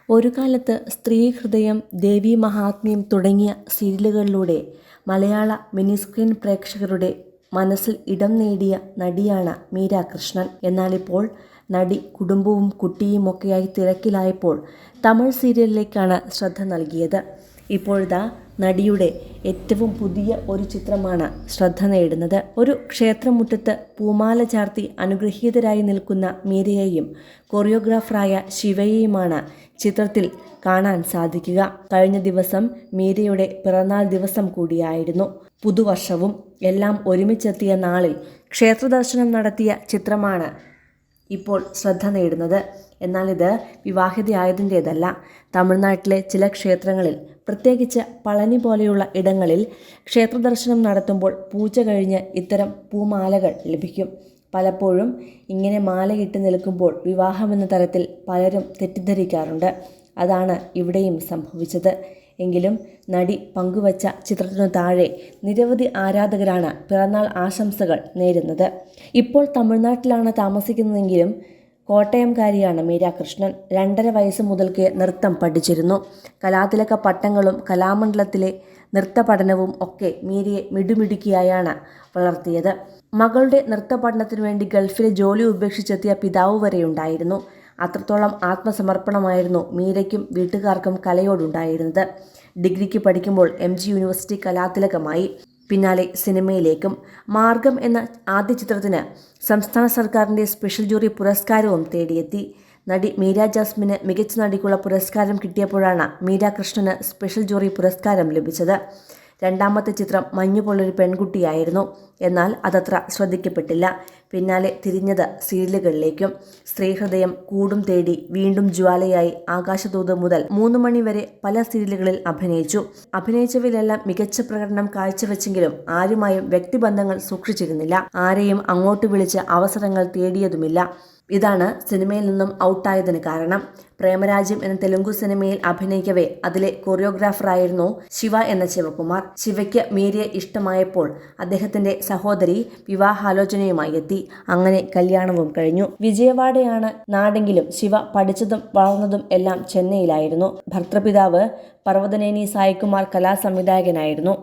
ഒരു കാലത്ത് സ്ത്രീഹൃദയം, ദേവീ മഹാത്മ്യം തുടങ്ങിയ സീരിയലുകളിലൂടെ മലയാള മിനിസ്ക്രീൻ പ്രേക്ഷകരുടെ മനസ്സിൽ ഇടം നേടിയ നടിയാണ് മീര കൃഷ്ണൻ. എന്നാലിപ്പോൾ നടി കുടുംബവും കുട്ടിയുമൊക്കെയായി തിരക്കിലായപ്പോൾ തമിഴ് സീരിയലിലേക്കാണ് ശ്രദ്ധ നൽകിയത്. ഇപ്പോഴിതാ നടിയുടെ ഏറ്റവും പുതിയ ഒരു ചിത്രമാണ് ശ്രദ്ധ നേടുന്നത്. ഒരു ക്ഷേത്രമുറ്റത്ത് പൂമാല ചാർത്തി അനുഗ്രഹീതരായി നിൽക്കുന്ന മീരയെയും കൊറിയോഗ്രാഫറായ ശിവയെയുമാണ് ചിത്രത്തിൽ കാണാൻ സാധിക്കുക. കഴിഞ്ഞ ദിവസം മീരയുടെ പിറന്നാൾ ദിവസം കൂടിയായിരുന്നു. പുതുവർഷവും എല്ലാം ഒരുമിച്ചെത്തിയ നാളിൽ ക്ഷേത്രദർശനം നടത്തിയ ചിത്രമാണ് ഇപ്പോൾ ശ്രദ്ധ നേടുന്നത്. എന്നാൽ ഇത് വിവാഹിതയായതിൻ്റേതല്ല. തമിഴ്നാട്ടിലെ ചില ക്ഷേത്രങ്ങളിൽ, പ്രത്യേകിച്ച് പളനി പോലെയുള്ള ഇടങ്ങളിൽ ക്ഷേത്രദർശനം നടത്തുമ്പോൾ പൂജ കഴിഞ്ഞ് ഇത്തരം പൂമാലകൾ ലഭിക്കും. പലപ്പോഴും ഇങ്ങനെ മാലയിട്ട് നിൽക്കുമ്പോൾ വിവാഹമെന്ന തരത്തിൽ പലരും തെറ്റിദ്ധരിക്കാറുണ്ട്. അതാണ് ഇവിടെയും സംഭവിച്ചത്. എങ്കിലും നടി പങ്കുവച്ച ചിത്രത്തിനു താഴെ നിരവധി ആരാധകരാണ് പിറന്നാൾ ആശംസകൾ നേരുന്നത്. ഇപ്പോൾ തമിഴ്നാട്ടിലാണ് താമസിക്കുന്നതെങ്കിലും കോട്ടയംകാരിയാണ് മീര കൃഷ്ണൻ. 2.5 വയസ്സ് മുതൽക്ക് നൃത്തം പഠിച്ചിരുന്നു. കലാതിലക പട്ടങ്ങളും കലാമണ്ഡലത്തിലെ നൃത്ത പഠനവും ഒക്കെ മീരയെ മിടുമിടുക്കിയായാണ് വളർത്തിയത്. മകളുടെ നൃത്ത പഠനത്തിനു വേണ്ടി ഗൾഫിലെ ജോലി ഉപേക്ഷിച്ചെത്തിയ പിതാവ് വരെയുണ്ടായിരുന്നു. അത്രത്തോളം ആത്മസമർപ്പണമായിരുന്നു മീരയ്ക്കും വീട്ടുകാർക്കും കലയോടുണ്ടായിരുന്നത്. ഡിഗ്രിക്ക് പഠിക്കുമ്പോൾ MG യൂണിവേഴ്സിറ്റി കലാതിലകമായി. പിന്നാലെ സിനിമയിലേക്കും. മാർഗം എന്ന ആദ്യ ചിത്രത്തിന് സംസ്ഥാന സർക്കാരിൻ്റെ സ്പെഷ്യൽ ജൂറി പുരസ്കാരവും തേടിയെത്തി. നടി മീര ജാസ്മിന് മികച്ച നടിക്കുള്ള പുരസ്കാരം കിട്ടിയപ്പോഴാണ് മീര കൃഷ്ണന് സ്പെഷ്യൽ ജൂറി പുരസ്കാരം ലഭിച്ചത്. രണ്ടാമത്തെ ചിത്രം മഞ്ഞുപോലൊരു പെൺകുട്ടിയായിരുന്നു. എന്നാൽ അതത്ര ശ്രദ്ധിക്കപ്പെട്ടില്ല. പിന്നാലെ തിരിഞ്ഞത് സീരിയലുകളിലേക്കും. സ്ത്രീഹൃദയം, കൂടും തേടി, വീണ്ടും ജ്വാലയായി, ആകാശദൂത് മുതൽ 3 മണി വരെ പല സീരിയലുകളിൽ അഭിനയിച്ചു. അഭിനയിച്ചവയിലെല്ലാം മികച്ച പ്രകടനം കാഴ്ചവെച്ചെങ്കിലും ആരുമായും വ്യക്തിബന്ധങ്ങൾ സൂക്ഷിച്ചിരുന്നില്ല. ആരെയും അങ്ങോട്ട് വിളിച്ച് അവസരങ്ങൾ തേടിയതുമില്ല. ഇതാണ് സിനിമയിൽ നിന്നും ഔട്ടായതിന് കാരണം. പ്രേമരാജ്യം എന്ന തെലുങ്കു സിനിമയിൽ അഭിനയിക്കവേ അതിലെ കൊറിയോഗ്രാഫറായിരുന്നു ശിവ എന്ന ശിവകുമാർ. ശിവയ്ക്ക് മീരയെ ഇഷ്ടമായപ്പോൾ അദ്ദേഹത്തിന്റെ സഹോദരി വിവാഹാലോചനയുമായി എത്തി. അങ്ങനെ കല്യാണവും കഴിഞ്ഞു. വിജയവാഡയാണ് നാടെങ്കിലും ശിവ പഠിച്ചതും വളർന്നതും എല്ലാം ചെന്നൈയിലായിരുന്നു. ഭർത്തൃപിതാവ് പർവതനേനി സായികുമാർ കലാസംവിധായകനായിരുന്നു.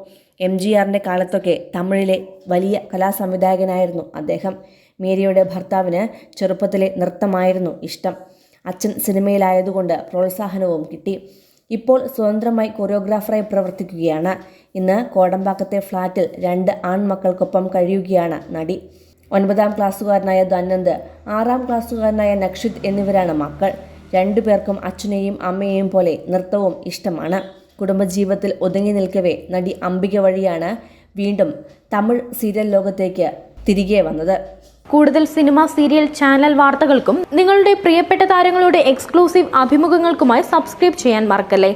MGRന്റെ കാലത്തൊക്കെ തമിഴിലെ വലിയ കലാസംവിധായകനായിരുന്നു അദ്ദേഹം. മീരയുടെ ഭർത്താവിന് ചെറുപ്പത്തിലെ നൃത്തമായിരുന്നു ഇഷ്ടം. അച്ഛൻ സിനിമയിലായതുകൊണ്ട് പ്രോത്സാഹനവും കിട്ടി. ഇപ്പോൾ സ്വതന്ത്രമായി കൊറിയോഗ്രാഫറായി പ്രവർത്തിക്കുകയാണ്. ഇന്ന് കോടമ്പാക്കത്തെ ഫ്ളാറ്റിൽ 2 ആൺമക്കൾക്കൊപ്പം കഴിയുകയാണ് നടി. 9ാം ക്ലാസ്സുകാരനായ ധനന്ത്, 6ാം ക്ലാസ്സുകാരനായ നക്ഷിത് എന്നിവരാണ് മക്കൾ. 2 പേർക്കും അച്ഛനെയും അമ്മയെയും പോലെ നൃത്തവും ഇഷ്ടമാണ്. കുടുംബജീവിതത്തിൽ ഒതുങ്ങി നിൽക്കവേ നടി അംബിക വഴിയാണ് വീണ്ടും തമിഴ് സീരിയൽ ലോകത്തേക്ക് തിരികെ വന്നത്. കൂടുതൽ സിനിമ, സീരിയൽ, ചാനൽ വാർത്തകൾക്കും നിങ്ങളുടെ പ്രിയപ്പെട്ട താരങ്ങളുടെ എക്സ്ക്ലൂസീവ് അഭിമുഖങ്ങൾക്കുമായി സബ്സ്ക്രൈബ് ചെയ്യാൻ മറക്കല്ലേ.